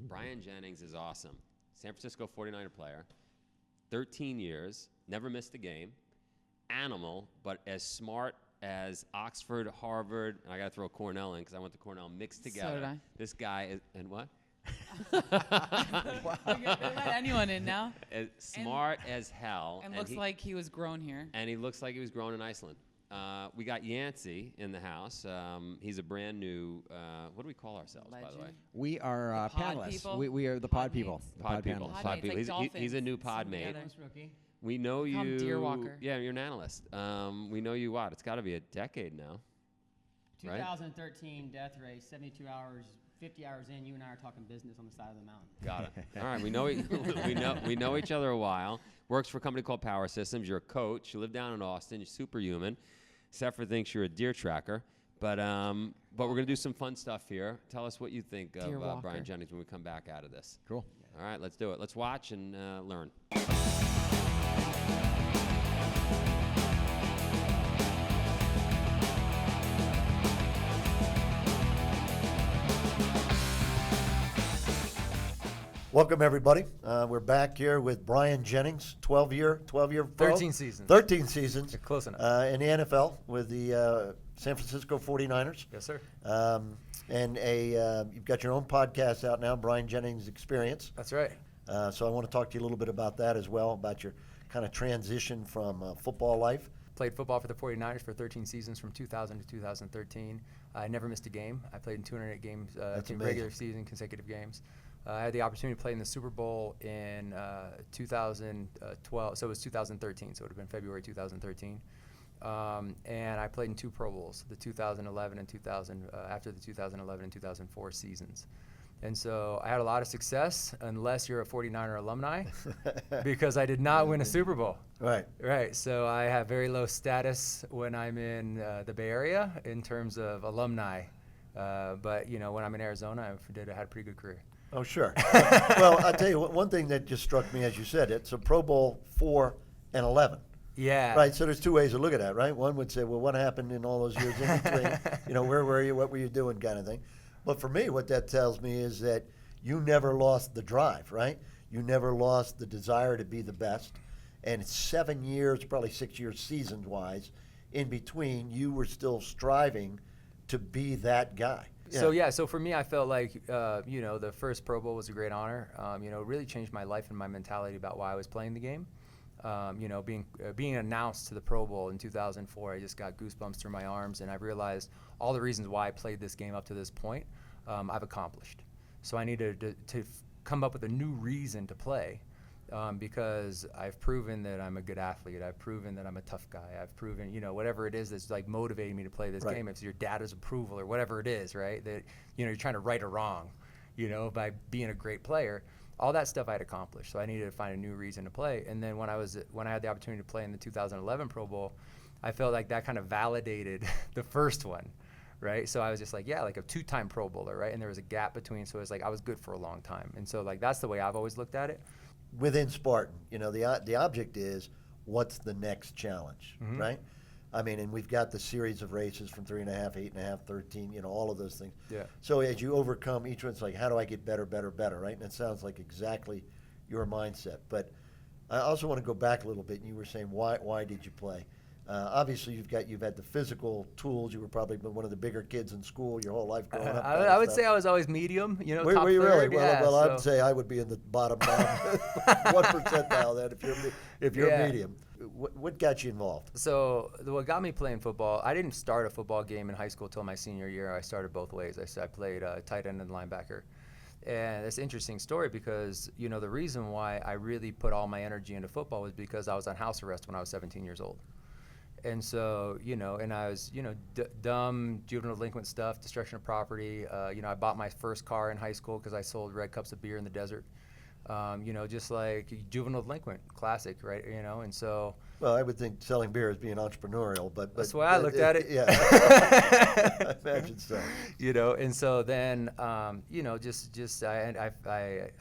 Brian Jennings is awesome. San Francisco 49er player, 13 years, never missed a game, animal, but as smart as Oxford, Harvard, and I got to throw Cornell in because I went to Cornell mixed together. So did I. This guy is, and what? Wow. Let anyone in now. As smart as hell. And looks like he was grown here. And he looks like he was grown in Iceland. We got Yancey in the house. He's a brand new, what do we call ourselves, by the way? We are panelists. We are the pod people. Pod people. Pod mates, like He's a new pod mate. together. We know Become you. Deer Walker. Yeah, you're an analyst. We know you what? It's got to be a decade now. 2013 death race, 72 hours, 50 hours in. You and I are talking business on the side of the mountain. Got it. All right, we know each other a while. Works for a company called Power Systems. You're a coach. You live down in Austin. You're superhuman. Seffer thinks you're a deer tracker. But we're gonna do some fun stuff here. Tell us what you think of Brian Jennings when we come back out of this. Cool. All right, let's do it. Let's watch and learn. Welcome, everybody. We're back here with Brian Jennings, 12-year pro. 13 seasons. 13 seasons. You're close enough. In the NFL with the San Francisco 49ers. Yes, sir. And you've got your own podcast out now, Brian Jennings Experience. That's right. So I want to talk to you a little bit about that as well, about your kind of transition from football life. Played football for the 49ers for 13 seasons from 2000 to 2013. I never missed a game. I played in 208 games, regular season, consecutive games. I had the opportunity to play in the Super Bowl in 2012, so it was 2013, so it would have been February 2013. And I played in 2 Pro Bowls, the 2011 and 2000, after the 2011 and 2004 seasons. And so I had a lot of success, unless you're a 49er alumni, because I did not win a Super Bowl. Right. Right. So I have very low status when I'm in the Bay Area in terms of alumni. But, you know, when I'm in Arizona, I had a pretty good career. Oh, sure. Well, I'll tell you, one thing that just struck me as you said, it's a Pro Bowl 4 and 11. Yeah. Right, so there's 2 ways to look at that, right? One would say, well, what happened in all those years in between? You know, where were you, what were you doing kind of thing. But for me, what that tells me is that you never lost the drive, right? You never lost the desire to be the best. And 7 years, probably 6 years season-wise, in between, you were still striving to be that guy. Yeah. So for me, I felt like, you know, the first Pro Bowl was a great honor. You know, it really changed my life and my mentality about why I was playing the game. You know, being announced to the Pro Bowl in 2004, I just got goosebumps through my arms, and I realized all the reasons why I played this game up to this point, I've accomplished. So I needed to come up with a new reason to play, because I've proven that I'm a good athlete. I've proven that I'm a tough guy. I've proven, you know, whatever it is that's like motivating me to play this game. If it's your data's approval or whatever it is, right? That, you know, you're trying to right a wrong, you know, by being a great player. All that stuff I had accomplished, so I needed to find a new reason to play. And then when I had the opportunity to play in the 2011 Pro Bowl, I felt like that kind of validated the first one, right? So I was just like, yeah, like a 2-time Pro Bowler, right? And there was a gap between, so it was like I was good for a long time. And so like that's the way I've always looked at it. Within Spartan, you know, the object is what's the next challenge, right? I mean, and we've got the series of races from 3.5, 8.5, 13, you know, all of those things. Yeah. So as you overcome each one, it's like, how do I get better, right? And it sounds like exactly your mindset. But I also want to go back a little bit, and you were saying, why did you play? Obviously, you've had the physical tools. You were probably one of the bigger kids in school your whole life growing up. I would say I was always medium, you know, top were you third. really? Well, I would say I would be in the bottom 1 percentile then if you're medium. What got you involved? So what got me playing football, I didn't start a football game in high school till my senior year. I started both ways. I played tight end and linebacker. And it's an interesting story because, you know, the reason why I really put all my energy into football was because I was on house arrest when I was 17 years old. And so, you know, and I was, you know, dumb, juvenile delinquent stuff, destruction of property. You know, I bought my first car in high school because I sold red cups of beer in the desert. You know, just like juvenile delinquent, classic, right? You know, and so. Well, I would think selling beer is being entrepreneurial, but that's the way I looked at it. Yeah, I imagine so. You know, and so then, you know, just I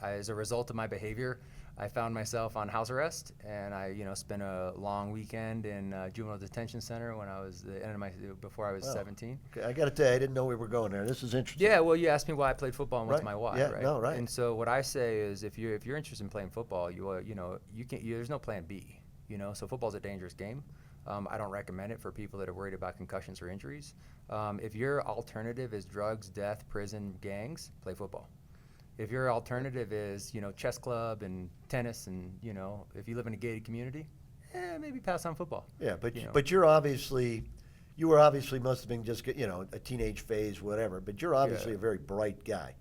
as a result of my behavior, I found myself on house arrest, and I, spent a long weekend in juvenile detention center when I was before I was Wow. 17. Okay, I got to tell you, I didn't know we were going there. This is interesting. Yeah, well, you asked me why I played football and what's Right. my why, Yeah, right? no, right. And so what I say is, if you're interested in playing football, there's no plan B. So football's a dangerous game. I don't recommend it for people that are worried about concussions or injuries. If your alternative is drugs, death, prison, gangs, play football. If your alternative is, chess club and tennis, and if you live in a gated community, maybe pass on football. Yeah, but You know. but you were obviously must have been just a teenage phase, whatever. But you're obviously a very bright guy.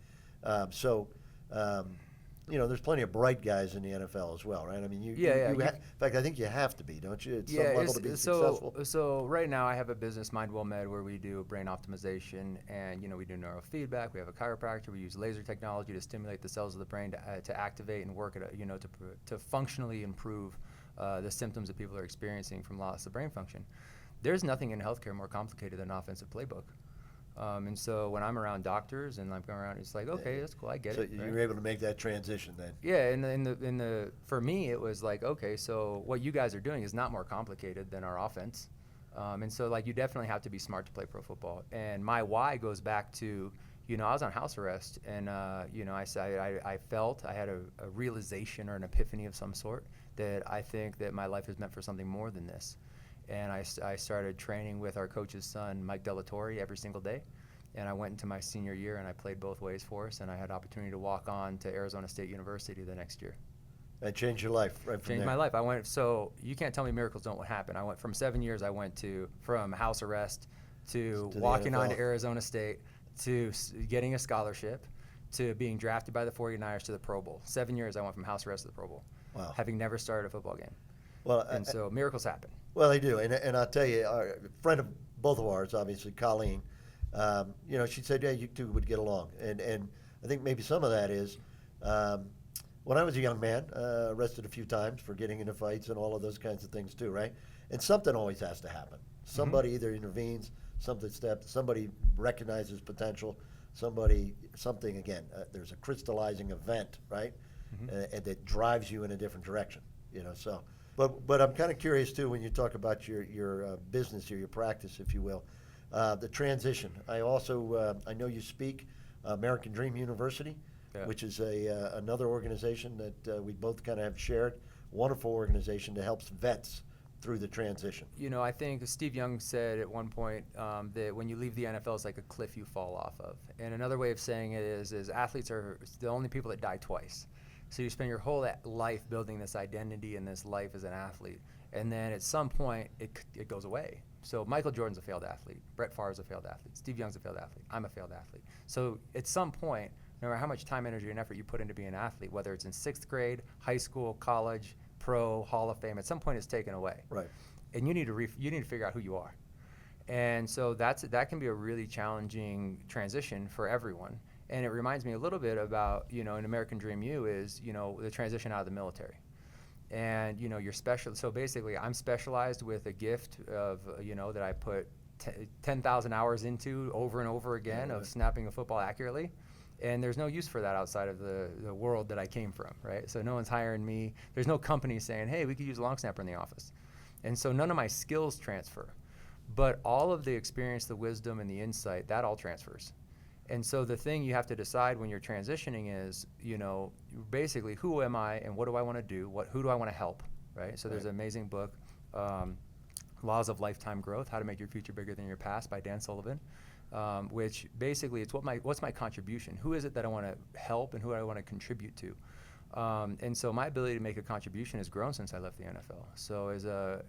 There's plenty of bright guys in the NFL as well, right? I mean, in fact, I think you have to be, don't you? At some level to be successful. So right now I have a business, Mind Well Med, where we do brain optimization, and we do neurofeedback. We have a chiropractor. We use laser technology to stimulate the cells of the brain to activate and work at to functionally improve the symptoms that people are experiencing from loss of brain function. There's nothing in healthcare more complicated than an offensive playbook. And so when I'm around doctors and I'm going around, it's like, okay, that's cool, I get it. So you right? were able to make that transition then. Yeah, for me, it was like, okay, so what you guys are doing is not more complicated than our offense. And so you definitely have to be smart to play pro football. And my why goes back to, I was on house arrest, and I felt I had a realization or an epiphany of some sort that I think that my life is meant for something more than this. And I started training with our coach's son, Mike Delatorre, every single day. And I went into my senior year, and I played both ways for us, and I had opportunity to walk on to Arizona State University the next year. That changed your life right from Changed there. my life. So you can't tell me miracles don't happen. I went from 7 years, from house arrest to walking on to Arizona State to getting a scholarship to being drafted by the 49ers to the Pro Bowl. 7 years I went from house arrest to the Pro Bowl, Wow. having never started a football game. Well, So miracles happen. Well, they do, and I'll tell you, a friend of both of ours, obviously, Colleen, she said, yeah, you two would get along, and I think maybe some of that is, when I was a young man, arrested a few times for getting into fights and all of those kinds of things too, right? And something always has to happen. Somebody either intervenes, somebody recognizes potential, something again. There's a crystallizing event, right? And that drives you in a different direction, so. But I'm kind of curious too when you talk about your business or your practice, if you will, the transition. I also I know you speak American Dream University, which is another organization that we both kind of have shared. Wonderful organization that helps vets through the transition. I think Steve Young said at one point that when you leave the NFL, it's like a cliff you fall off of. And another way of saying it is athletes are the only people that die twice. So you spend your whole life building this identity and this life as an athlete, and then at some point it goes away. So Michael Jordan's a failed athlete, Brett Favre's a failed athlete, Steve Young's a failed athlete, I'm a failed athlete. So at some point, no matter how much time, energy, and effort you put into being an athlete, whether it's in 6th grade, high school, college, pro, Hall of Fame, at some point it's taken away. Right. And you need to figure out who you are. And so that can be a really challenging transition for everyone. And it reminds me a little bit about, an American Dream U is, the transition out of the military. And, you're special. So basically, I'm specialized with a gift of, that I put 10,000 hours into over and over again of snapping a football accurately. And there's no use for that outside of the world that I came from, right? So no one's hiring me. There's no company saying, hey, we could use a long snapper in the office. And so none of my skills transfer. But all of the experience, the wisdom, and the insight, that all transfers. And so the thing you have to decide when you're transitioning is, basically, who am I and what do I want to do? Who do I want to help, right? So there's an amazing book, Laws of Lifetime Growth, How to Make Your Future Bigger Than Your Past by Dan Sullivan, which basically it's what's my contribution? Who is it that I want to help and who do I want to contribute to? And so my ability to make a contribution has grown since I left the NFL. So as a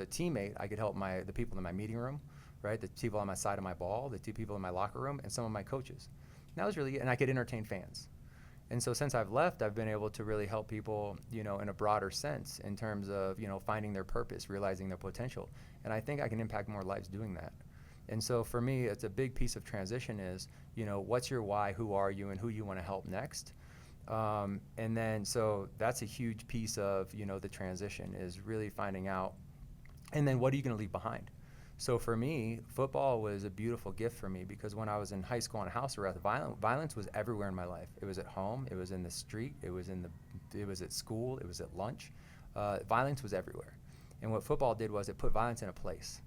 teammate, I could help the people in my meeting room, right? The people on my side of my ball, the two people in my locker room, and some of my coaches. And that was and I could entertain fans. And so since I've left, I've been able to really help people, in a broader sense in terms of, finding their purpose, realizing their potential. And I think I can impact more lives doing that. And so for me, it's a big piece of transition is, what's your why, who are you, and who you want to help next. And then, so that's a huge piece of, the transition is really finding out, and then what are you going to leave behind? So for me, football was a beautiful gift for me because when I was in high school on house arrest, violence was everywhere in my life. It was at home, it was in the street, it was at school, it was at lunch. Violence was everywhere. And what football did was it put violence in a place.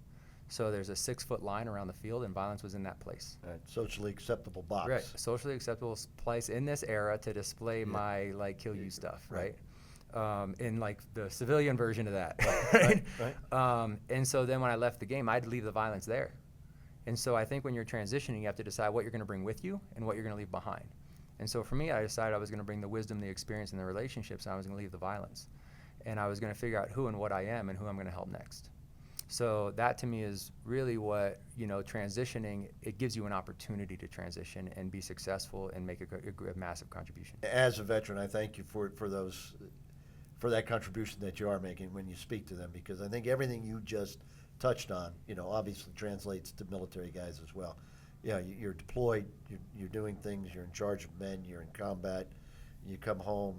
So there's a 6-foot line around the field, and violence was in that place. Right. Socially acceptable box. Right, socially acceptable place in this era to display my kill you stuff, right? In like the civilian version of that. Right. And so then when I left the game, I'd leave the violence there. And so I think when you're transitioning, you have to decide what you're going to bring with you and what you're going to leave behind. And so for me, I decided I was going to bring the wisdom, the experience, and the relationships, and I was going to leave the violence. And I was going to figure out who and what I am and who I'm going to help next. So that to me is really what, transitioning, it gives you an opportunity to transition and be successful and make a massive contribution. As a veteran, I thank you for that contribution that you are making when you speak to them, because I think everything you just touched on, obviously translates to military guys as well. Yeah, you're deployed, you're doing things, you're in charge of men, you're in combat, you come home,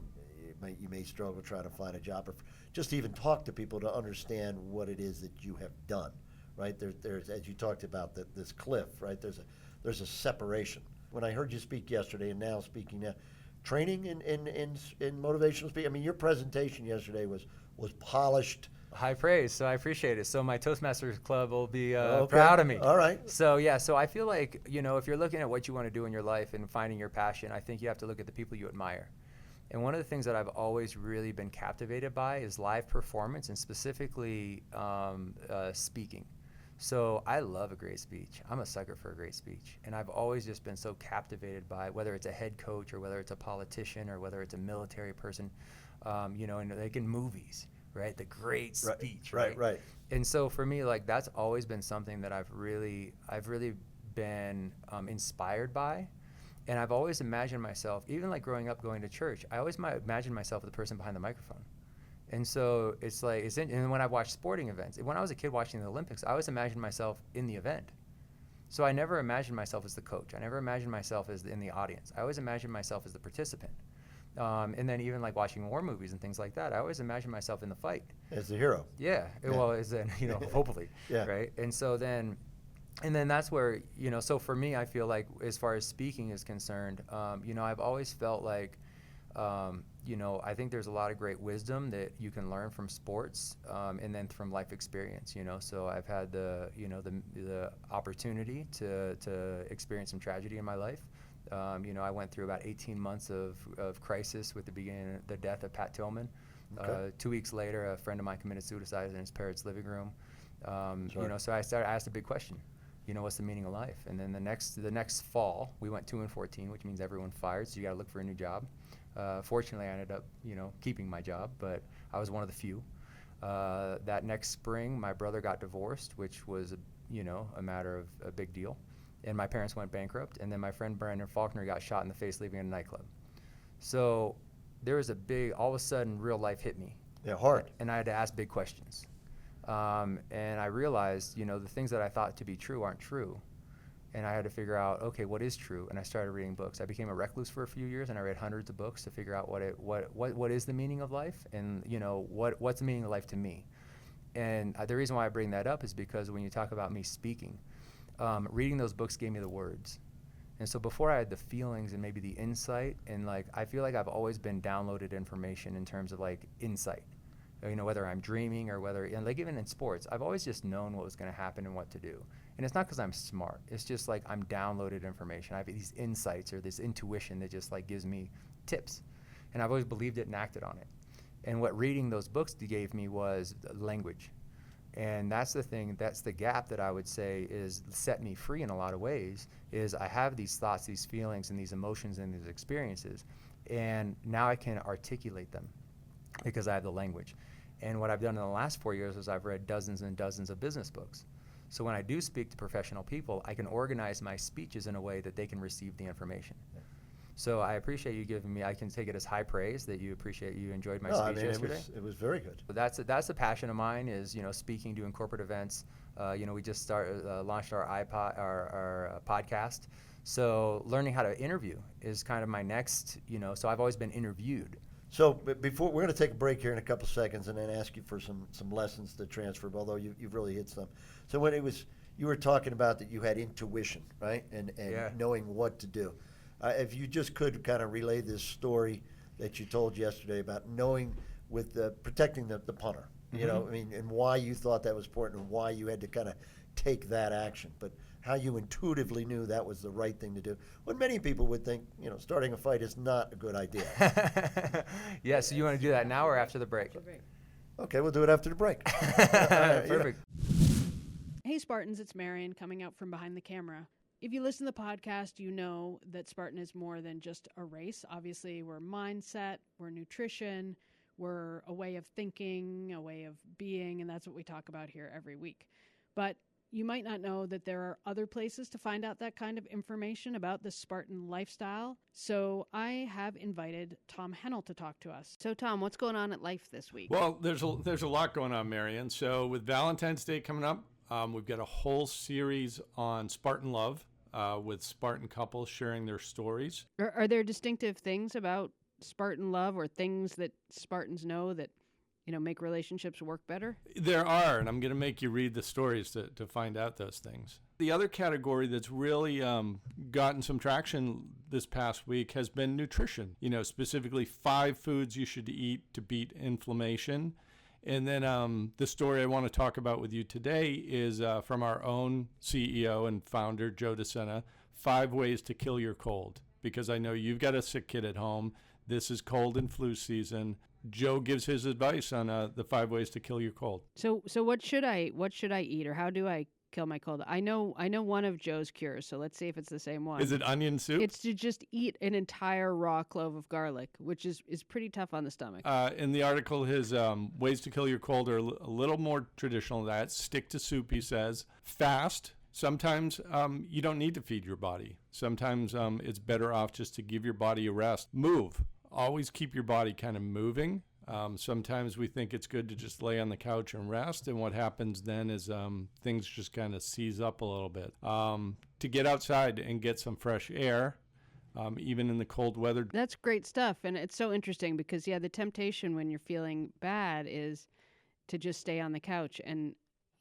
you may struggle trying to find a job, or just even talk to people to understand what it is that you have done, right? There's as you talked about, this cliff, right? There's a separation. When I heard you speak yesterday and now speaking now, training in motivational speaking, I mean, your presentation yesterday was polished. High praise, so I appreciate it. So my Toastmasters Club will be Okay. proud of me. All right. So so I feel like, if you're looking at what you want to do in your life and finding your passion, I think you have to look at the people you admire. And one of the things that I've always really been captivated by is live performance, and specifically speaking. So I love a great speech. I'm a sucker for a great speech. And I've always just been so captivated by whether it's a head coach or whether it's a politician or whether it's a military person, and like in movies, right? The great speech, Right. And so for me, that's always been something that I've really been inspired by. And I've always imagined myself, even like growing up going to church, I always imagined myself as the person behind the microphone. And so and when I watched sporting events, when I was a kid watching the Olympics, I always imagined myself in the event. So I never imagined myself as the coach. I never imagined myself as in the audience. I always imagined myself as the participant. And then even like watching war movies and things like that, I always imagined myself in the fight. As the hero. Yeah. Well, hopefully. Yeah. Right. And so then that's where, so for me, I feel like as far as speaking is concerned, I've always felt like, I think there's a lot of great wisdom that you can learn from sports, and then from life experience, so I've had the opportunity to experience some tragedy in my life. I went through about 18 months of crisis with the death of Pat Tillman. Okay. 2 weeks later, a friend of mine committed suicide in his parents' living room. So I asked a big question. What's the meaning of life? And then the next fall, we went 2-14, which means everyone fired, so you got to look for a new job. Fortunately, I ended up, keeping my job, but I was one of the few. That next spring, my brother got divorced, which was, a matter of a big deal. And my parents went bankrupt, and then my friend Brandon Faulkner got shot in the face leaving a nightclub. So there was all of a sudden, real life hit me. Yeah, hard. And I had to ask big questions. And I realized, the things that I thought to be true aren't true. And I had to figure out, okay, what is true? And I started reading books. I became a recluse for a few years, and I read hundreds of books to figure out what is the meaning of life, and what's the meaning of life to me. And the reason why I bring that up is because when you talk about me speaking, reading those books gave me the words. And so before I had the feelings and maybe the insight, and I feel like I've always been downloaded information in terms of insight. Whether I'm dreaming or whether, even in sports, I've always just known what was going to happen and what to do. And it's not because I'm smart. It's just I'm downloaded information. I have these insights or this intuition that just gives me tips. And I've always believed it and acted on it. And what reading those books gave me was language. And that's the thing, that's the gap that I would say is set me free in a lot of ways, is I have these thoughts, these feelings, and these emotions and these experiences. And now I can articulate them because I have the language. And what I've done in the last 4 years is I've read dozens and dozens of business books. So when I do speak to professional people, I can organize my speeches in a way that they can receive the information. Yeah. So I appreciate you giving me, I can take it as high praise that you enjoyed my speech yesterday. It was very good. But that's a passion of mine, is, speaking, doing corporate events. We just launched our our podcast. So learning how to interview is kind of my next, so I've always been interviewed. So before we're going to take a break here in a couple seconds, and then ask you for some lessons to transfer. Although you've really hit some. So when you were talking about that you had intuition, right, and knowing what to do. If you just could kind of relay this story that you told yesterday about knowing with protecting the punter, you know, I mean, and why you thought that was important and why you had to kind of take that action, but how you intuitively knew that was the right thing to do. When many people would think, you know, starting a fight is not a good idea. Yeah, so you want to do that now or after the break? Okay, we'll do it after the break. Perfect. Hey Spartans, it's Marion coming out from behind the camera. If you listen to the podcast, you know that Spartan is more than just a race. Obviously, we're mindset, we're nutrition, we're a way of thinking, a way of being, and that's what we talk about here every week. But you might not know that there are other places to find out that kind of information about the Spartan lifestyle. So I have invited Tom Hennel to talk to us. So Tom, what's going on at Life this week? Well, there's a lot going on, Marion. So with Valentine's Day coming up, we've got a whole series on Spartan love with Spartan couples sharing their stories. Are there distinctive things about Spartan love or things that Spartans know that, you know, make relationships work better? There are, and I'm going to make you read the stories to find out those things. The other category that's really gotten some traction this past week has been nutrition. You know, specifically 5 foods you should eat to beat inflammation. And then the story I want to talk about with you today is from our own CEO and founder, Joe DeSena, 5 ways to kill your cold. Because I know you've got a sick kid at home. This is cold and flu season. Joe gives his advice on the 5 ways to kill your cold. So what should I eat, or how do I kill my cold? I know one of Joe's cures, so let's see if it's the same one. Is it onion soup? It's to just eat an entire raw clove of garlic, which is pretty tough on the stomach. In the article, his ways to kill your cold are a little more traditional than that. Stick to soup, he says. Fast. Sometimes you don't need to feed your body. Sometimes it's better off just to give your body a rest. Move. Always keep your body kind of moving. Sometimes we think it's good to just lay on the couch and rest, and what happens then is things just kind of seize up a little bit. To get outside and get some fresh air, even in the cold weather. That's great stuff, and it's so interesting because, the temptation when you're feeling bad is to just stay on the couch, and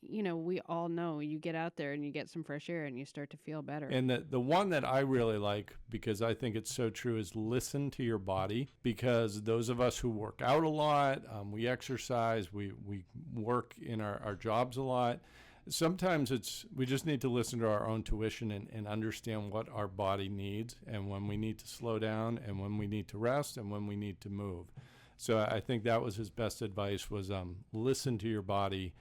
we all know you get out there and you get some fresh air and you start to feel better. And the one that I really like, because I think it's so true, is listen to your body. Because those of us who work out a lot, we exercise, we work in our jobs a lot. Sometimes we just need to listen to our own intuition and understand what our body needs, and when we need to slow down, and when we need to rest, and when we need to move. So I think that was his best advice, was listen to your body.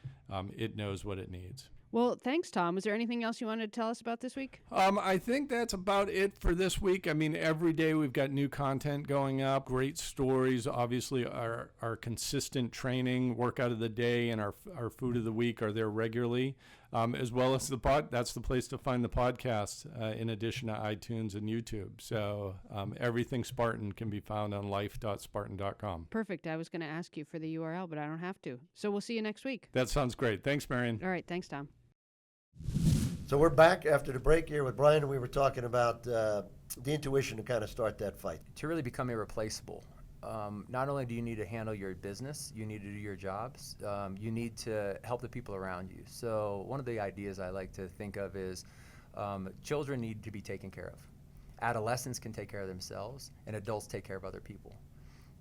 It knows what it needs. Well, thanks, Tom. Was there anything else you wanted to tell us about this week? I think that's about it for this week. I mean, every day we've got new content going up, great stories. Obviously, our consistent training, workout of the day, and our food of the week are there regularly, as well as that's the place to find the podcast, in addition to iTunes and YouTube. So everything Spartan can be found on life.spartan.com. Perfect. I was going to ask you for the URL, but I don't have to. So we'll see you next week. That sounds great. Thanks, Marion. All right. Thanks, Tom. So we're back after the break here with Brian, and we were talking about the intuition to kind of start that fight. To really become irreplaceable, not only do you need to handle your business, you need to do your jobs, you need to help the people around you. So one of the ideas I like to think of is children need to be taken care of. Adolescents can take care of themselves, and adults take care of other people.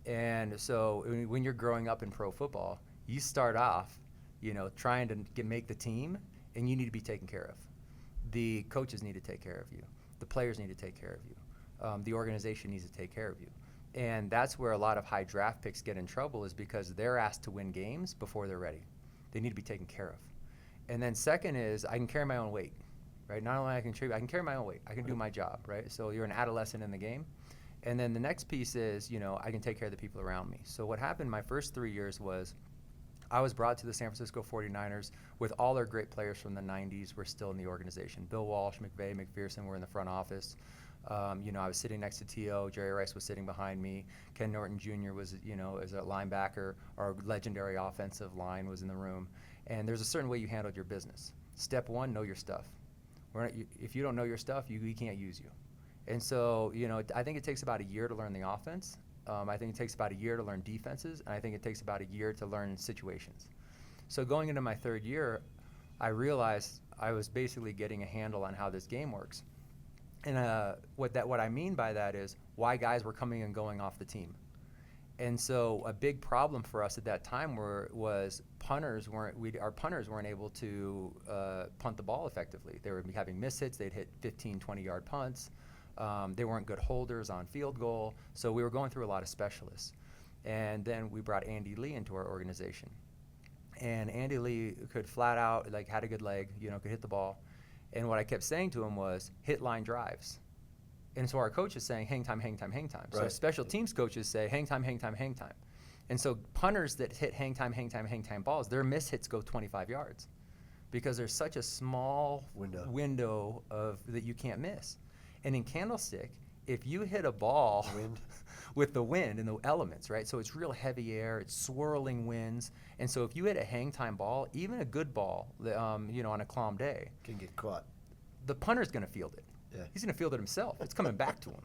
And so when you're growing up in pro football, you start off, trying to make the team, and you need to be taken care of. The coaches need to take care of you. The players need to take care of you. The organization needs to take care of you. And that's where a lot of high draft picks get in trouble, is because they're asked to win games before they're ready. They need to be taken care of. And then second is, I can carry my own weight, right? Not only I can carry my own weight. I can do my job, right? So you're an adolescent in the game. And then the next piece is, I can take care of the people around me. So what happened my first 3 years was, I was brought to the San Francisco 49ers with all their great players from the 90s were still in the organization. Bill Walsh, McVay, McPherson were in the front office. I was sitting next to T.O. Jerry Rice was sitting behind me. Ken Norton Jr. was, as a linebacker. Our legendary offensive line was in the room. And there's a certain way you handled your business. Step one, know your stuff. If you don't know your stuff, we can't use you. And so, I think it takes about a year to learn the offense. I think it takes about a year to learn defenses, and I think it takes about a year to learn situations. So going into my third year, I realized I was basically getting a handle on how this game works. And what I mean by that is why guys were coming and going off the team. And so a big problem for us at that time was our punters weren't able to punt the ball effectively. They were having mishits. They'd hit 15, 20-yard punts. They weren't good holders on field goal. So we were going through a lot of specialists. And then we brought Andy Lee into our organization. And Andy Lee could flat out, had a good leg, could hit the ball. And what I kept saying to him was, hit line drives. And so our coach is saying, hang time, hang time, hang time. Right. So special teams coaches say, hang time, hang time, hang time. And so punters that hit hang time, hang time, hang time balls, their miss hits go 25 yards because there's such a small window that you can't miss. And in Candlestick, if you hit a ball with the wind and the elements, right? So it's real heavy air, it's swirling winds. And so if you hit a hang time ball, even a good ball, on a calm day, Can get caught. the punter's going to field it. Yeah. He's going to field it himself. It's coming back to him.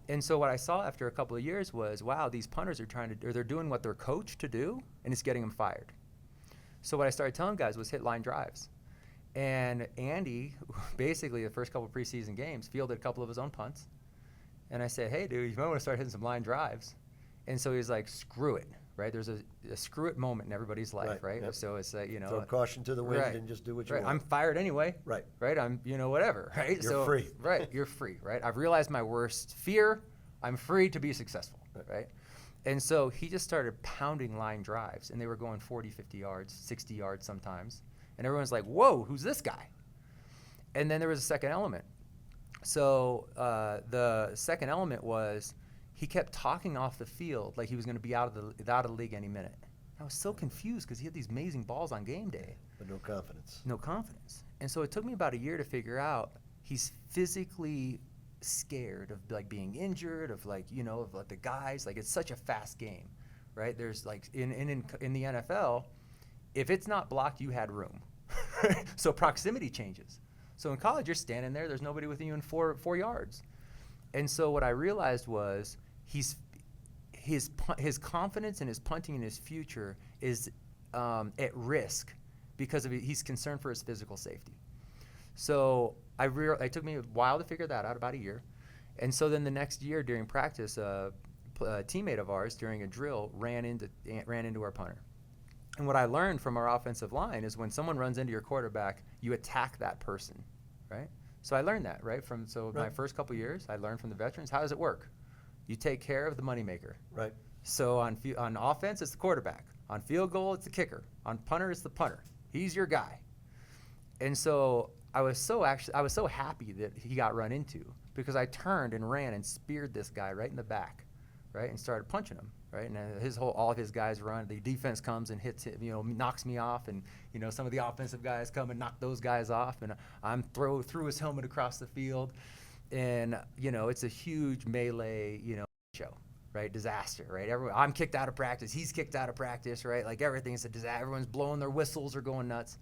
And so what I saw after a couple of years was, wow, these punters they're doing what they're coached to do, and it's getting them fired. So what I started telling guys was hit line drives. And Andy, basically the first couple of preseason games, fielded a couple of his own punts. And I said, hey, dude, you might want to start hitting some line drives. And so he's like, screw it, right? There's a screw it moment in everybody's life, right? Yep. So it's like, Throw caution to the wind right, and just do what you right. want. I'm fired anyway. Right. Right. I'm, whatever. Right. You're free. Right. You're free. Right. I've realized my worst fear. I'm free to be successful. Right. And so he just started pounding line drives, and they were going 40, 50 yards, 60 yards sometimes. And everyone's like, whoa, who's this guy? And then there was a second element. So the second element was he kept talking off the field like he was going to be out of the league any minute. I was so confused because he had these amazing balls on game day. But no confidence. No confidence. And so it took me about a year to figure out he's physically scared of being injured, of the guys. It's such a fast game, right? There's in the NFL, if it's not blocked, you had room. So proximity changes. So in college, you're standing there. There's nobody within you in 4 yards. And so what I realized was his confidence and his punting in his future is at risk because he's concerned for his physical safety. So it took me a while to figure that out, about a year. And so then the next year during practice, a teammate of ours during a drill ran into our punter. And what I learned from our offensive line is when someone runs into your quarterback, you attack that person, right? So I learned that, right? My first couple years, I learned from the veterans, how does it work? You take care of the moneymaker. Right. So on offense, it's the quarterback. On field goal, it's the kicker. On punter, it's the punter. He's your guy. And so I was so happy that he got run into because I turned and ran and speared this guy right in the back, right, and started punching him, right. And all of his guys run. The defense comes and hits him, knocks me off, and some of the offensive guys come and knock those guys off, and I'm threw his helmet across the field, and it's a huge melee, show. Right, disaster. Right, I'm kicked out of practice. He's kicked out of practice. Right, everything's a disaster. Everyone's blowing their whistles or going nuts.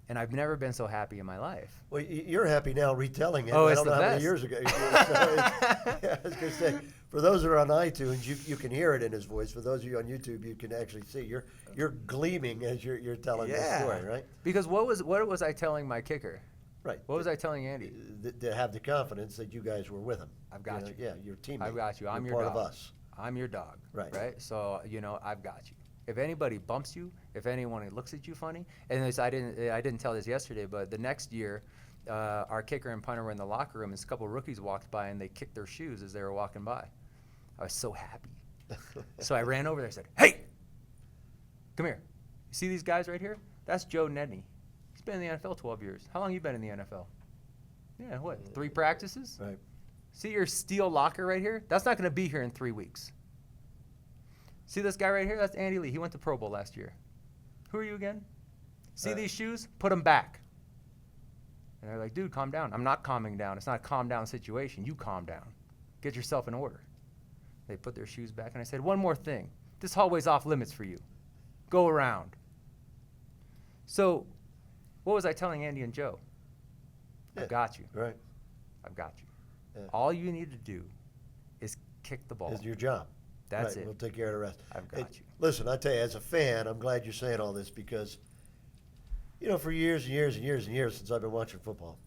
And I've never been so happy in my life. Well, you're happy now retelling it. Oh, I it's don't know the how many best. years ago. I was going to say, for those that are on iTunes, you can hear it in his voice. For those of you on YouTube, you can actually see you're gleaming as you're telling the story, right? Because what was I telling my kicker? Right. What was I telling Andy? To have the confidence that you guys were with him. I've got you. Yeah, your teammate. I've got you. I'm You're your part dog. of us. I'm your dog. Right. Right. So I've got you. If anybody bumps you, if anyone looks at you funny, and I didn't tell this yesterday, but the next year, our kicker and punter were in the locker room, and a couple of rookies walked by, and they kicked their shoes as they were walking by. I was so happy. So I ran over there and said, "Hey, come here. You see these guys right here? That's Joe Nedney. He's been in the NFL 12 years. How long you been in the NFL? Yeah, what, 3 practices? Right. See your steel locker right here? That's not going to be here in 3 weeks. See this guy right here? That's Andy Lee. He went to Pro Bowl last year. Who are you again? See these shoes? Put them back." And they're like, "Dude, calm down." I'm not calming down. It's not a calm down situation. You calm down. Get yourself in order. They put their shoes back, and I said, "One more thing. This hallway's off limits for you. Go around." So what was I telling Andy and Joe? Yeah. I've got you. Right. I've got you. Yeah. All you need to do is kick the ball. It's your job. That's right, it. We'll take care of the rest. I've got you. Listen, I tell you, as a fan, I'm glad you're saying all this because, for years and years and years and years since I've been watching football,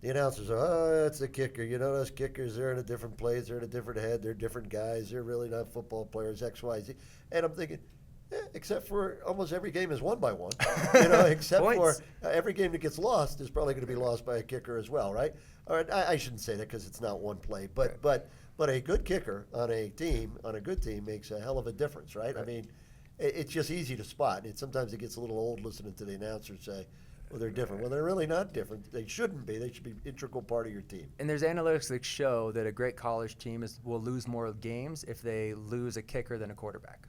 the announcers are, oh, that's the kicker. Those kickers, they're in a different place. They're in a different head. They're different guys. They're really not football players, X, Y, Z. And I'm thinking, except for almost every game is won by one. Except for every game that gets lost is probably going to be lost by a kicker as well, right? All right, I shouldn't say that because it's not one play. But a good kicker on a good team, makes a hell of a difference, right? I mean, it's just easy to spot. Sometimes it gets a little old listening to the announcers say, well, they're different. Well, they're really not different. They shouldn't be. They should be an integral part of your team. And there's analytics that show that a great college team will lose more games if they lose a kicker than a quarterback.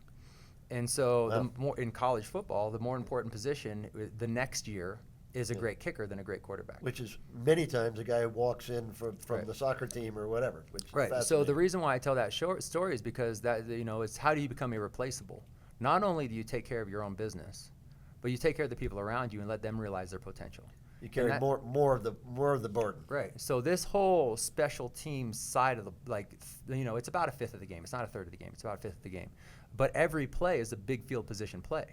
And so in college football, the more important position the next year is a great kicker than a great quarterback. Which is many times a guy who walks in from the soccer team or whatever. Which is So the reason why I tell that short story is because it's how do you become irreplaceable? Not only do you take care of your own business, but you take care of the people around you and let them realize their potential. You carry more of the burden. Right. So this whole special team side of it's about a fifth of the game. It's not a third of the game. It's about a fifth of the game. But every play is a big field position play.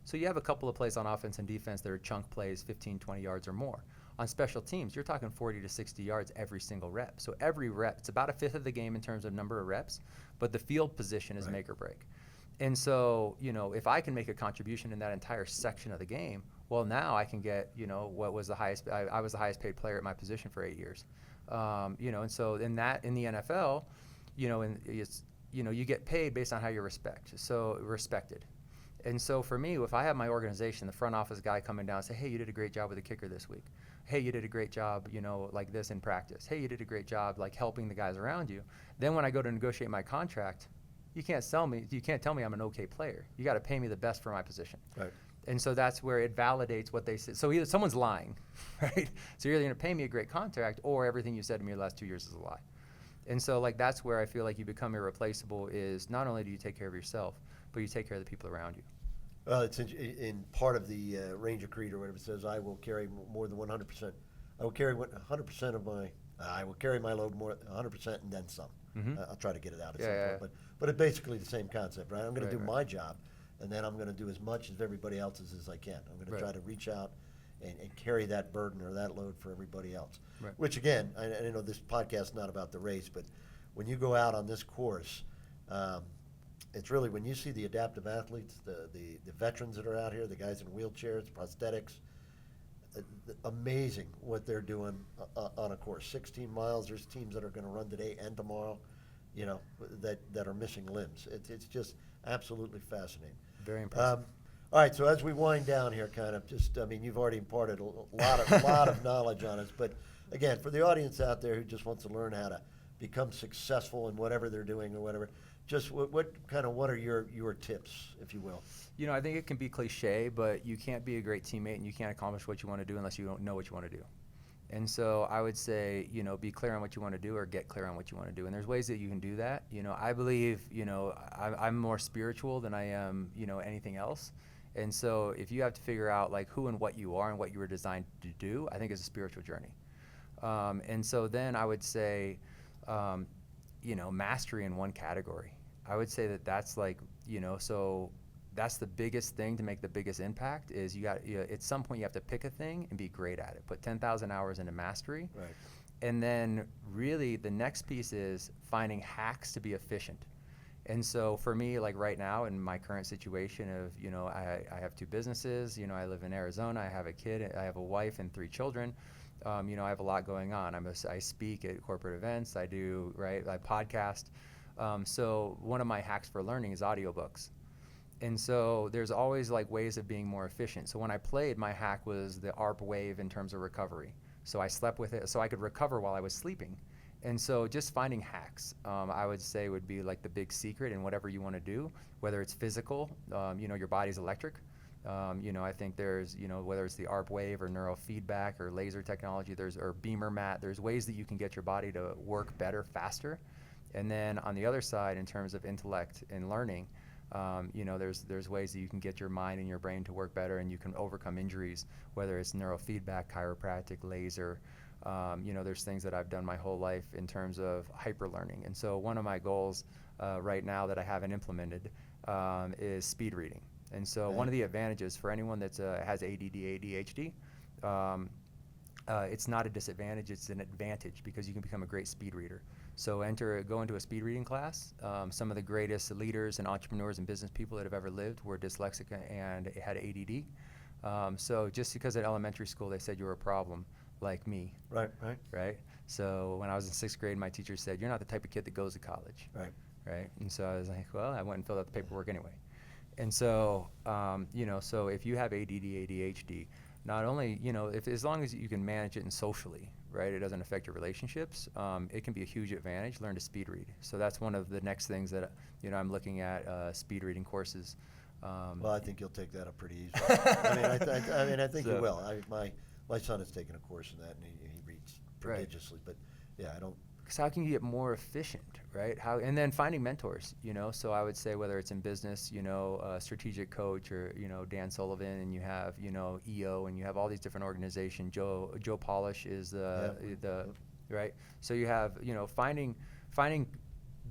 So you have a couple of plays on offense and defense that are chunk plays, 15, 20 yards or more. On special teams, you're talking 40 to 60 yards every single rep. So every rep, it's about a fifth of the game in terms of number of reps, but the field position is make or break. And so, if I can make a contribution in that entire section of the game, well, now I can get, what was the highest, I was the highest paid player at my position for 8 years. And so in the NFL, you get paid based on how you're respected. And so for me, if I have my organization, the front office guy coming down and say, hey, you did a great job with the kicker this week. Hey, you did a great job, like this in practice. Hey, you did a great job, like helping the guys around you. Then when I go to negotiate my contract, you can't tell me I'm an okay player. You got to pay me the best for my position. Right. And so that's where it validates what they said. So either someone's lying, right? So you're either going to pay me a great contract or everything you said to me the last 2 years is a lie. And so that's where I feel like you become irreplaceable is not only do you take care of yourself, but you take care of the people around you. Well, it's in part of the Ranger Creed or whatever it says, I will carry more than 100%. I will carry 100% of my, I will carry my load more 100% and then some. Mm-hmm. I'll try to get it out at some point. But it's basically the same concept, right? I'm going to do my job, and then I'm going to do as much of everybody else's as I can. I'm going to try to reach out and carry that burden or that load for everybody else. Right. Which, again, I know this podcast is not about the race, but when you go out on this course, it's really when you see the adaptive athletes, the veterans that are out here, the guys in wheelchairs, prosthetics, amazing what they're doing on a course. 16 miles, there's teams that are going to run today and tomorrow, that are missing limbs. It's just absolutely fascinating. Very impressive. All right, so as we wind down here, you've already imparted a lot of knowledge on us, but again, for the audience out there who just wants to learn how to become successful in whatever they're doing or whatever, just what are your tips, if you will? I think it can be cliche, but you can't be a great teammate and you can't accomplish what you want to do unless you don't know what you want to do. And so I would say, be clear on what you want to do or get clear on what you want to do. And there's ways that you can do that. I believe, I'm more spiritual than I am, anything else. And so if you have to figure out who and what you are and what you were designed to do, I think it's a spiritual journey. And so then I would say, mastery in one category. I would say that's so that's the biggest thing to make the biggest impact is at some point you have to pick a thing and be great at it. Put 10,000 hours into mastery. Right. And then really the next piece is finding hacks to be efficient. And so for me, right now in my current situation of, I have 2 businesses, I live in Arizona, I have a kid, I have a wife and 3 children. I have a lot going on. I speak at corporate events, I podcast. So one of my hacks for learning is audiobooks. And so there's always ways of being more efficient. So when I played, my hack was the ARP wave in terms of recovery. So I slept with it so I could recover while I was sleeping. And so just finding hacks, I would say would be the big secret in whatever you want to do, whether it's physical, your body's electric. I think there's, whether it's the ARP wave or neurofeedback or laser technology, or beamer mat, there's ways that you can get your body to work better, faster. And then on the other side, in terms of intellect and learning, there's ways that you can get your mind and your brain to work better and you can overcome injuries, whether it's neurofeedback, chiropractic, laser, There's things that I've done my whole life in terms of hyper learning. And so one of my goals right now that I haven't implemented is speed reading. And so one of the advantages for anyone that has ADD, ADHD, it's not a disadvantage, it's an advantage because you can become a great speed reader. So go into a speed reading class. Some of the greatest leaders and entrepreneurs and business people that have ever lived were dyslexic and had ADD. So just because at elementary school they said you were a problem, like me. Right. So when I was in 6th grade, my teacher said, "You're not the type of kid that goes to college." Right. And so I was like, well, I went and filled out the paperwork anyway. And so, so if you have ADD, ADHD, not only, as long as you can manage it and socially, right, it doesn't affect your relationships, it can be a huge advantage. Learn to speed read. So that's one of the next things that, I'm looking at, speed reading courses. Well, I think you'll take that up pretty easily. I think you will. My son has taken a course in that, and he reads prodigiously. But yeah, I don't. Because how can you get more efficient, right? And then finding mentors, So I would say whether it's in business, a strategic coach, or Dan Sullivan, and you have EO, and you have all these different organizations. Joe Polish is the right. So you have finding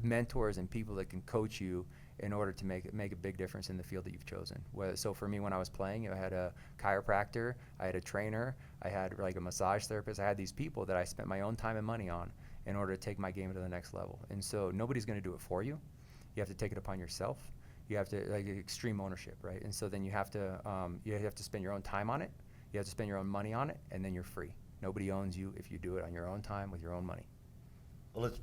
mentors and people that can coach you in order to make a big difference in the field that you've chosen. So for me, when I was playing, I had a chiropractor, I had a trainer, I had like a massage therapist. I had these people that I spent my own time and money on in order to take my game to the next level. And so nobody's going to do it for you. You have to take it upon yourself. You have to extreme ownership, right? And so then you have to spend your own time on it. You have to spend your own money on it, and then you're free. Nobody owns you if you do it on your own time with your own money. Well, it's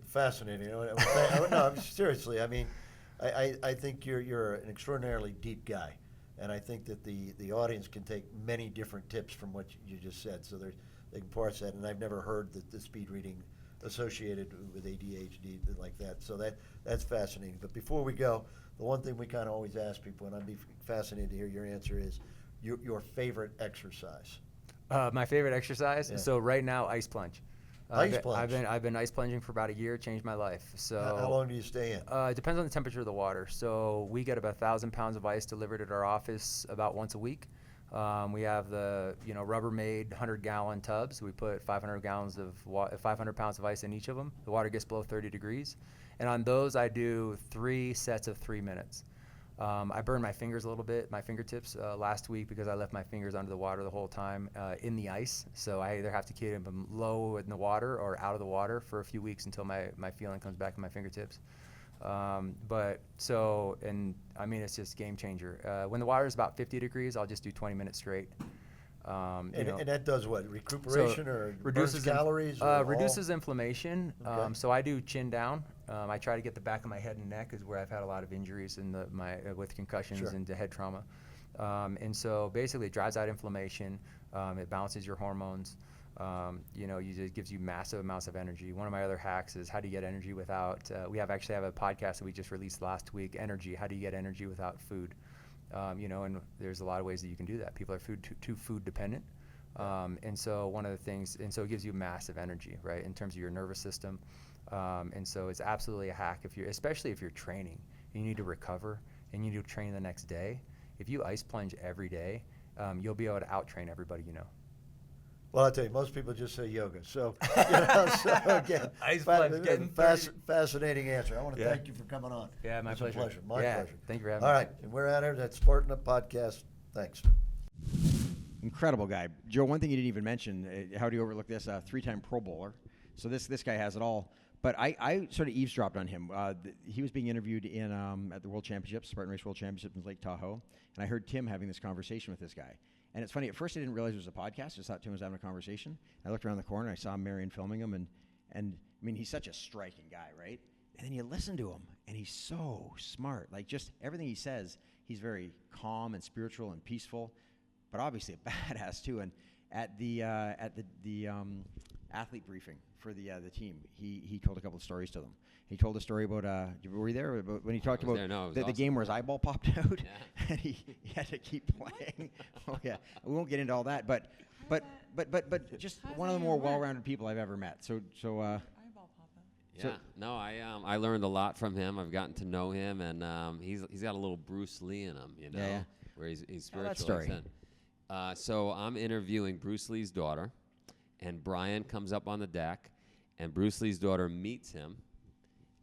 fascinating. No, seriously. I think you're an extraordinarily deep guy, and I think that the audience can take many different tips from what you just said. So they can parse that, and I've never heard the speed reading associated with ADHD like that. So that's fascinating. But before we go, the one thing we kind of always ask people, and I'd be fascinated to hear your answer, is your favorite exercise. My favorite exercise? Yeah. So right now, ice plunge. Ice plunge? I've been ice plunging for about a year, changed my life. So How long do you stay in? It depends on the temperature of the water. So we get about 1,000 pounds of ice delivered at our office about once a week. We have the Rubbermaid 100-gallon tubs. We put 500 pounds of ice in each of them. The water gets below 30 degrees, and on those I do 3 sets of 3 minutes. I burned my fingers a little bit, my fingertips, last week because I left my fingers under the water the whole time in the ice. So I either have to keep them low in the water or out of the water for a few weeks until my feeling comes back in my fingertips. It's just game changer. When the water is about 50 degrees, I'll just do 20 minutes straight. And that does what? Recuperation or reduces calories? Reduces inflammation. Okay. So I do chin down. I try to get the back of my head and neck is where I've had a lot of injuries with concussions and head trauma. And so basically it drives out inflammation. It balances your hormones. It gives you massive amounts of energy. One of my other hacks is how do you get energy without, we actually have a podcast that we just released last week, Energy, how do you get energy without food? And there's a lot of ways that you can do that. People are too food dependent. And so one of the things, and so it gives you massive energy, right, in terms of your nervous system. And so it's absolutely a hack especially if you're training, you need to recover and you need to train the next day. If you ice plunge every day, you'll be able to out-train everybody you know. Well, I'll tell you, most people just say yoga. So, again, fascinating answer. I want to thank you for coming on. Yeah, my pleasure. My pleasure. Thank you for having me. All right, and we're out here. That's Spartan Up Podcast. Thanks. Incredible guy. Joe, one thing you didn't even mention, how do you overlook this? 3-time Pro Bowler. So this guy has it all. But I sort of eavesdropped on him. He was being interviewed at the World Championships, Spartan Race World Championship in Lake Tahoe, and I heard Tim having this conversation with this guy. And it's funny, at first I didn't realize it was a podcast. I just thought Tim was having a conversation. I looked around the corner, I saw Marion filming him, and I mean, he's such a striking guy, right? And then you listen to him, and he's so smart. Like, just everything he says, he's very calm and spiritual and peaceful, but obviously a badass too. And at the athlete briefing for the team, he told a couple of stories to them. He told a story about, were you there? About when he talked about the game where his eyeball popped out, and he had to keep playing. Oh yeah, we won't get into all that, but just one of the more well-rounded people I've ever met. So eyeball pop out. Yeah, no, I learned a lot from him. I've gotten to know him, and he's got a little Bruce Lee in him, where he's spiritual. That story. So I'm interviewing Bruce Lee's daughter, and Brian comes up on the deck, and Bruce Lee's daughter meets him,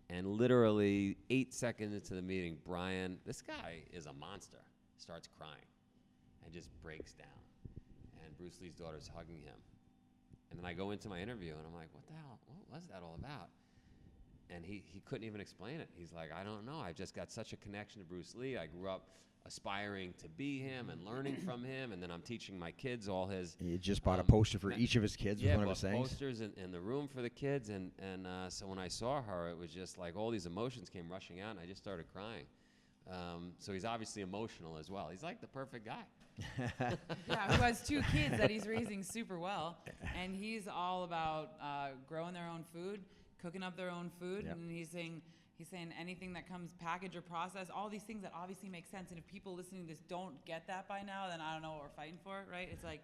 and literally 8 seconds into the meeting, Brian, this guy is a monster, starts crying and just breaks down. And Bruce Lee's daughter's hugging him. And then I go into my interview, and I'm like, what the hell? What was that all about? And he couldn't even explain it. He's like, I don't know. I've just got such a connection to Bruce Lee. I grew up aspiring to be him and learning from him, and then I'm teaching my kids all his. He just bought a poster for each of his kids. Yeah, was one of his things. posters in the room for the kids, and so when I saw her, it was just like all these emotions came rushing out, and I just started crying. So he's obviously emotional as well. He's like the perfect guy. Yeah, who has 2 kids that he's raising super well, and he's all about growing their own food, cooking up their own food, Yep. and he's saying anything that comes packaged or processed, all these things that obviously make sense. And if people listening to this don't get that by now, then I don't know what we're fighting for, right? It's like,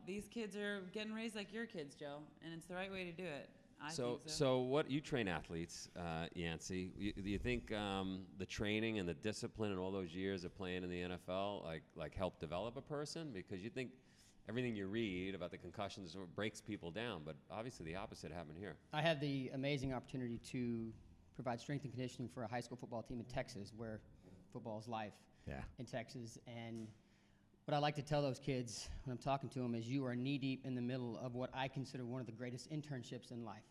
these kids are getting raised like your kids, Joe, and it's the right way to do it. I think so. So what you train athletes, Yancey? Do you think the training and the discipline and all those years of playing in the NFL like help develop a person? Because you think everything you read about the concussions sort of breaks people down, but obviously the opposite happened here. I had the amazing opportunity to provide strength and conditioning for a high school football team in Texas, where football is life in Texas. And what I like to tell those kids when I'm talking to them is you are knee-deep in the middle of what I consider one of the greatest internships in life.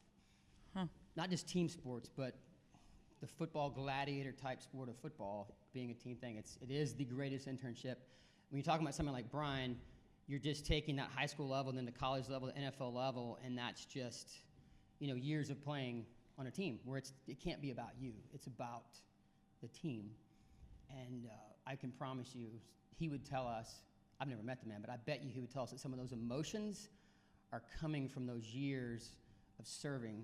Not just team sports, but the football gladiator-type sport of football being a team thing. It is the greatest internship. When you talk about something like Brian, you're just taking that high school level, then the college level, the NFL level, and that's just, years of playing on a team where it can't be about you. It's about the team. And I can promise you, he would tell us, I've never met the man, but I bet you he would tell us that some of those emotions are coming from those years of serving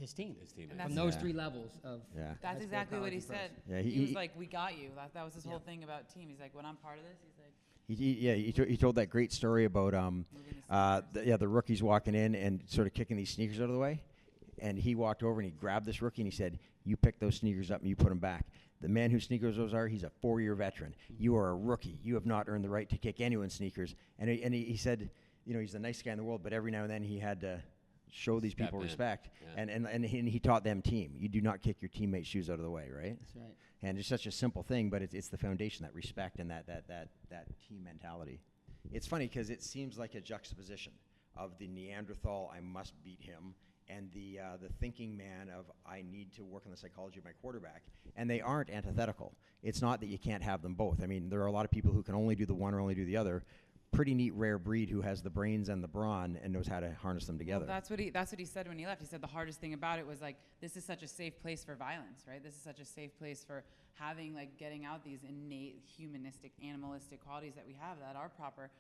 his team. From those 3 levels of. Yeah. That's exactly what he said. Yeah, he was like, we got you. That was his whole thing about team. He's like, when I'm part of this, he's like. He told that great story about the rookies walking in and sort of kicking these sneakers out of the way, and he walked over and he grabbed this rookie and he said, "You pick those sneakers up and you put them back." The man whose sneakers those are, he's a 4-year veteran. You are a rookie. You have not earned the right to kick anyone's sneakers. And he said, he's the nicest guy in the world, but every now and then he had to show these people respect. Yeah. And he taught them team. You do not kick your teammates' shoes out of the way, right? That's right. And it's such a simple thing, but it's the foundation, that respect and that team mentality. It's funny because it seems like a juxtaposition of the Neanderthal, I must beat him, and the thinking man of I need to work on the psychology of my quarterback. And they aren't antithetical. It's not that you can't have them both. I mean, there are a lot of people who can only do the one or only do the other. Pretty neat rare breed who has the brains and the brawn and knows how to harness them together. Well, that's what he said when he left. He said the hardest thing about it was like, this is such a safe place for violence, right? This is such a safe place for having getting out these innate humanistic, animalistic qualities that we have that are proper.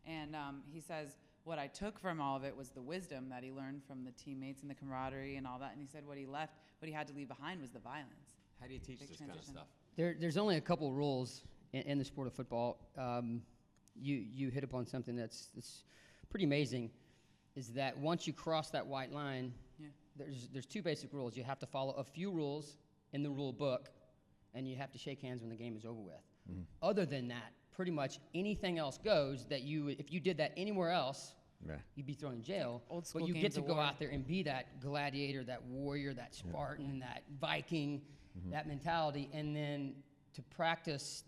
And he says what I took from all of it was the wisdom that he learned from the teammates and the camaraderie and all that. And he said what he had to leave behind was the violence. How do you teach this kind of stuff? There's only a couple rules in the sport of football. You hit upon something that's pretty amazing, is that once you cross that white line, there's 2 basic rules. You have to follow a few rules in the rule book, and you have to shake hands when the game is over with. Mm-hmm. Other than that, pretty much anything else goes that if you did that anywhere else, you'd be thrown in jail. Old school but you get games to of go war. out there and be that gladiator, that warrior, that Spartan, that Viking, that mentality, and then to practice.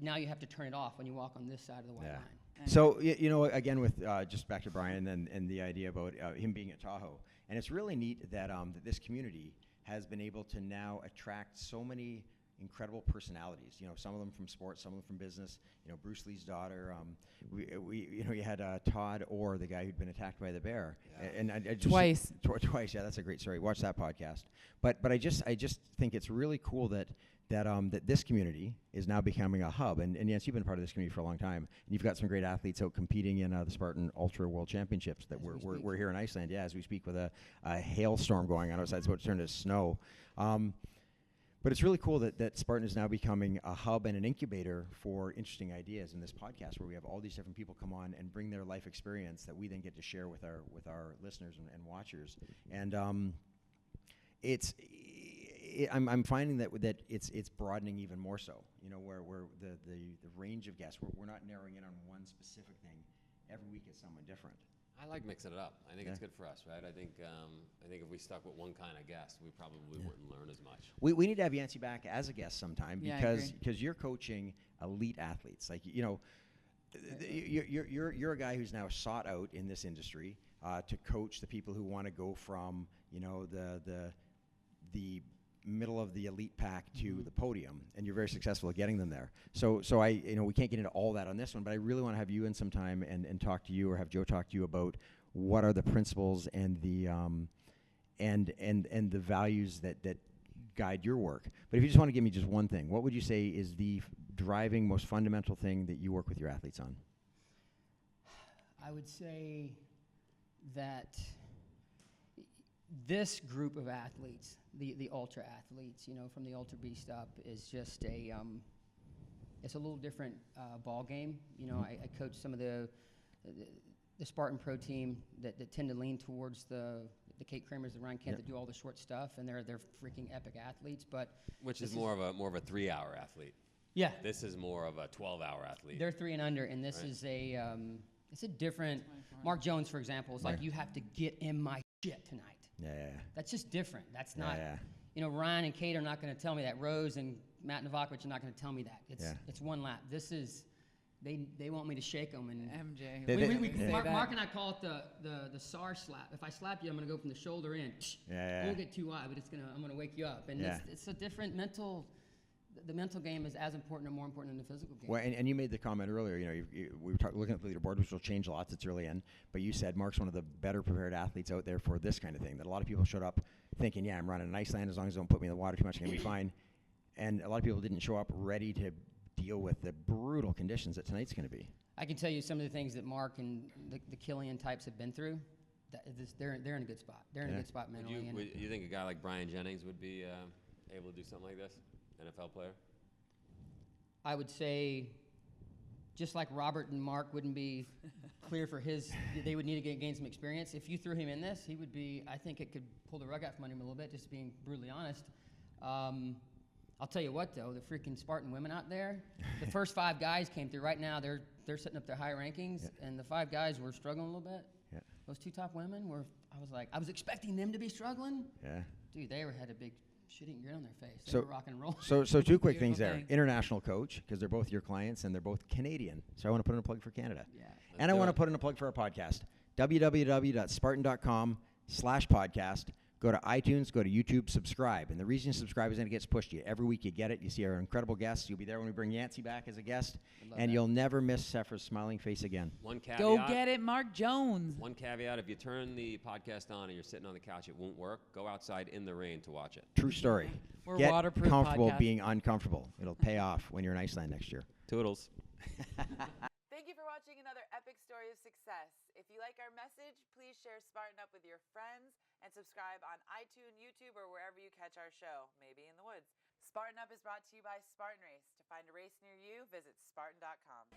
Now you have to turn it off when you walk on this side of the white line. So, again, with just back to Brian and the idea about him being at Tahoe. And it's really neat that this community has been able to now attract so many incredible personalities. Some of them from sports, some of them from business. Bruce Lee's daughter. You had Todd Orr, the guy who'd been attacked by the bear. Yeah. And I just Twice. Twice, yeah, that's a great story. Watch that podcast. But I just think it's really cool that this community is now becoming a hub. And yes, you've been part of this community for a long time. And you've got some great athletes out competing in the Spartan Ultra World Championships that we're here in Iceland, as we speak, with a hailstorm going on outside. It's about to turn to snow. But it's really cool that Spartan is now becoming a hub and an incubator for interesting ideas in this podcast, where we have all these different people come on and bring their life experience that we then get to share with our listeners and watchers. And I'm finding that it's broadening even more so. Where the range of guests, we're not narrowing in on one specific thing every week it's someone different. I like mixing it up. I think it's good for us, right? I think if we stuck with one kind of guest, we probably wouldn't learn as much. We need to have Yancey back as a guest sometime Yeah, I agree. because you're coaching elite athletes. Like, you know, you're a guy who's now sought out in this industry to coach the people who want to go from, you know, the middle of the elite pack to the podium, and you're very successful at getting them there. So we can't get into all that on this one, but I really want to have you in some time and talk to you, or have Joe talk to you about what are the principles and the and the values that guide your work. But if you just want to give me just one thing, what would you say is the driving, most fundamental thing that you work with your athletes on? I would say that this group of athletes, the ultra athletes, you know, from the ultra beast up, is just it's a little different ball game. You know, I coach some of the Spartan pro team that tend to lean towards the Kate Kramers, the Ryan Kent, that do all the short stuff, and they're freaking epic athletes. But which is more of a 3-hour athlete. Yeah. This is more of a 12-hour athlete. They're 3 and under, and this is it's a different. Mark Jones, for example, is like, you have to get in my shit tonight. Yeah. That's just different. That's not. Yeah. You know, Ryan and Kate are not going to tell me that. Rose and Matt Novakovic are not going to tell me that. It's one lap. This is. They want me to shake them and MJ. Mark and I call it the SAR slap. If I slap you, I'm going to go from the shoulder in. Yeah. I won't get too high, but I'm going to wake you up. And it's a different mental. The mental game is as important or more important than the physical game. Well, and you made the comment earlier, you know, we were looking at the leaderboard, which will change lots, it's early in, but you said Mark's one of the better prepared athletes out there for this kind of thing, that a lot of people showed up thinking, yeah, I'm running an Iceland, as long as they don't put me in the water too much, I'm going to be fine. And a lot of people didn't show up ready to deal with the brutal conditions that tonight's going to be. I can tell you some of the things that Mark and the Killian types have been through. They're in a good spot. They're in a good spot mentally. Would you think a guy like Brian Jennings would be able to do something like this? NFL player? I would say, just like Robert and Mark wouldn't be clear for they would need to gain some experience. If you threw him in this, he would be, I think it could pull the rug out from under him a little bit, just being brutally honest. I'll tell you what, though, the freaking Spartan women out there, the first 5 guys came through. Right now, they're setting up their high rankings, and the 5 guys were struggling a little bit. Yeah. Those 2 top women I was expecting them to be struggling. Yeah. Dude, they had a big shitting grin on their face. They So were rock and roll. So 2 quick things Beautiful there. thing. International coach, because they're both your clients and they're both Canadian. So I want to put in a plug for Canada. Yeah. And I want to put in a plug for our podcast. www.spartan.com/podcast. Go to iTunes, go to YouTube, subscribe. And the reason you subscribe is that it gets pushed to you. Every week you get it. You see our incredible guests. You'll be there when we bring Yancey back as a guest. And you'll never miss Sephra's smiling face again. One caveat. Go get it, Mark Jones. One caveat, if you turn the podcast on and you're sitting on the couch, it won't work. Go outside in the rain to watch it. True story. We're Get waterproof comfortable podcast. being uncomfortable. It'll pay off when you're in Iceland next year. Toodles. Thank you for watching another epic story of success. If you like our message, please share Spartan Up with your friends and subscribe on iTunes, YouTube, or wherever you catch our show, maybe in the woods. Spartan Up is brought to you by Spartan Race. To find a race near you, visit Spartan.com.